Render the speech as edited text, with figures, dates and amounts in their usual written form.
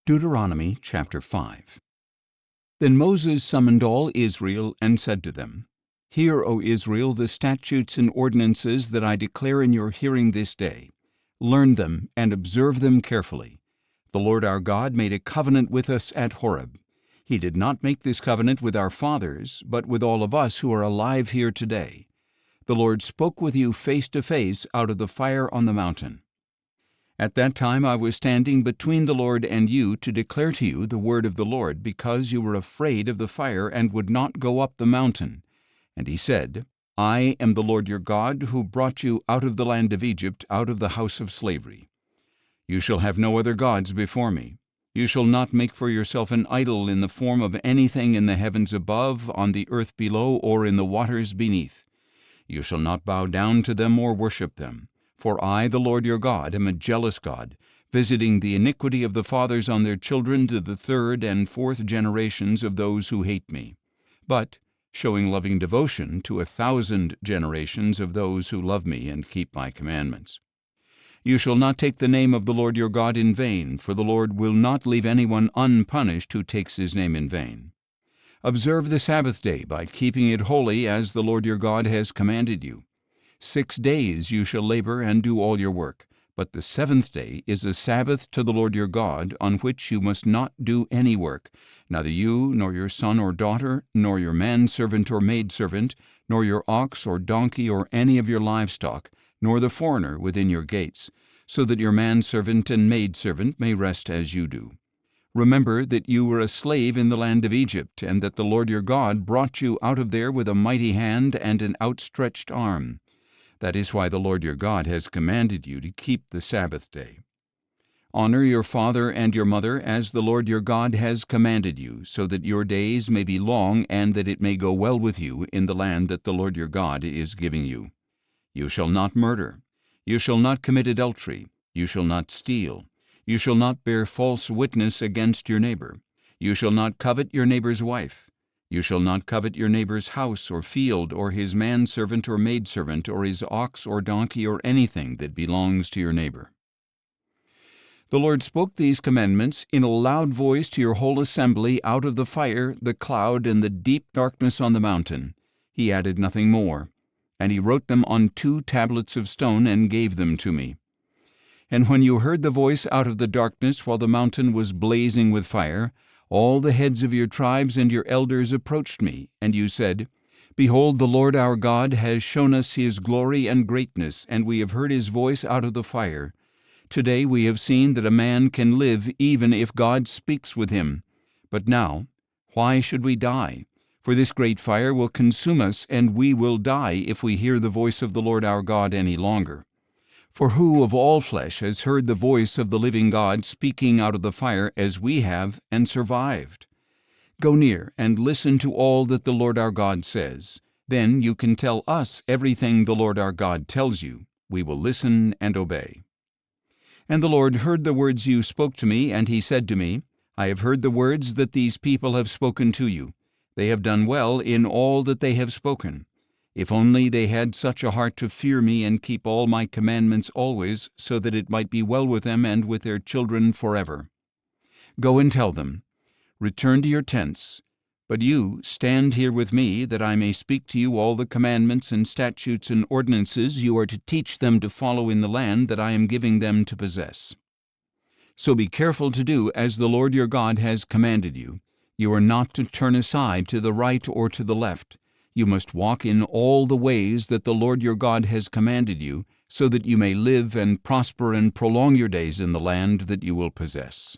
Deuteronomy chapter 5. Then Moses summoned all Israel and said to them, Hear, O Israel, the statutes and ordinances that I declare in your hearing this day. Learn them and observe them carefully. The Lord our God made a covenant with us at Horeb. He did not make this covenant with our fathers, but with all of us who are alive here today. The Lord spoke with you face to face out of the fire on the mountain. At that time I was standing between the Lord and you to declare to you the word of the Lord, because you were afraid of the fire and would not go up the mountain. And he said, I am the Lord your God, who brought you out of the land of Egypt, out of the house of slavery. You shall have no other gods before me. You shall not make for yourself an idol in the form of anything in the heavens above, on the earth below, or in the waters beneath. You shall not bow down to them or worship them. For I, the Lord your God, am a jealous God, visiting the iniquity of the fathers on their children to the third and fourth generations of those who hate me, but showing loving devotion to 1,000 generations of those who love me and keep my commandments. You shall not take the name of the Lord your God in vain, for the Lord will not leave anyone unpunished who takes his name in vain. Observe the Sabbath day by keeping it holy, as the Lord your God has commanded you. 6 days you shall labor and do all your work, but the seventh day is a Sabbath to the Lord your God, on which you must not do any work, neither you, nor your son or daughter, nor your manservant or maidservant, nor your ox or donkey or any of your livestock, nor the foreigner within your gates, so that your manservant and maidservant may rest as you do. Remember that you were a slave in the land of Egypt, and that the Lord your God brought you out of there with a mighty hand and an outstretched arm. That is why the Lord your God has commanded you to keep the Sabbath day. Honor your father and your mother, as the Lord your God has commanded you, so that your days may be long and that it may go well with you in the land that the Lord your God is giving you. You shall not murder. You shall not commit adultery. You shall not steal. You shall not bear false witness against your neighbor. You shall not covet your neighbor's wife. You shall not covet your neighbor's house or field, or his manservant or maidservant, or his ox or donkey, or anything that belongs to your neighbor. The Lord spoke these commandments in a loud voice to your whole assembly out of the fire, the cloud, and the deep darkness on the mountain. He added nothing more. And he wrote them on 2 tablets of stone and gave them to me. And when you heard the voice out of the darkness while the mountain was blazing with fire, all the heads of your tribes and your elders approached me, and you said, Behold, the Lord our God has shown us his glory and greatness, and we have heard his voice out of the fire. Today we have seen that a man can live even if God speaks with him. But now, why should we die? For this great fire will consume us, and we will die if we hear the voice of the Lord our God any longer. For who of all flesh has heard the voice of the living God speaking out of the fire as we have, and survived? Go near and listen to all that the Lord our God says. Then you can tell us everything the Lord our God tells you. We will listen and obey. And the Lord heard the words you spoke to me, and he said to me, I have heard the words that these people have spoken to you. They have done well in all that they have spoken. If only they had such a heart to fear me and keep all my commandments always, so that it might be well with them and with their children forever. Go and tell them, Return to your tents, but you stand here with me, that I may speak to you all the commandments and statutes and ordinances you are to teach them to follow in the land that I am giving them to possess. So be careful to do as the Lord your God has commanded you. You are not to turn aside to the right or to the left. You must walk in all the ways that the Lord your God has commanded you, so that you may live and prosper and prolong your days in the land that you will possess.